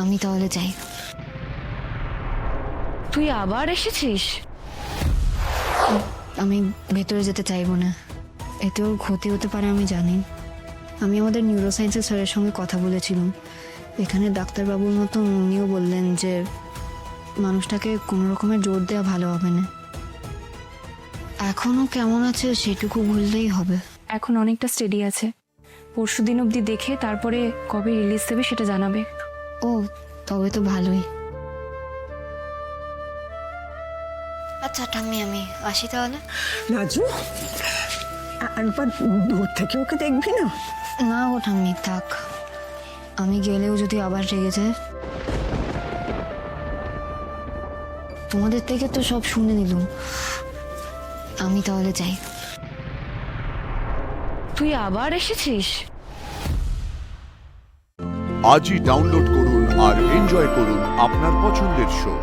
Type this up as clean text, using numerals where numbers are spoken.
আমি তাহলে যাই। তুই আবার এসেছিস? আমি ভেতরে যেতে চাইবো না, এতে ওর ক্ষতি হতে পারে আমি জানি। আমি আমাদের নিউরোসায়েন্সের স্যারের সঙ্গে কথা বলেছিলাম। এখানে ডাক্তারবাবুর মতো উনিও বললেন যে মানুষটাকে কোনো রকমের জোর দেওয়া ভালো হবে না। এখনও কেমন আছে সেটুকু বললেই হবে। এখন অনেকটা স্টেডি আছে, পরশুদিন অবধি দেখে তারপরে কবে রিলিজ দেবে সেটা জানাবে। ও, তবে তো ভালোই। আচ্ছা ঠাম্মি, আমি আসি তাহলে। রাজু, একবার দূর থেকে ওকে দেখবি না? না গো ঠাম্মি, থাক। আমি গেলেও যদি আবার রেগে যায়। তোমাদের থেকে তো সব শুনে নিলাম, আমি তাহলে যাই। তুই আবার এসেছিস? আজই ডাউনলোড করুন আর এনজয় করুন আপনার পছন্দের শো।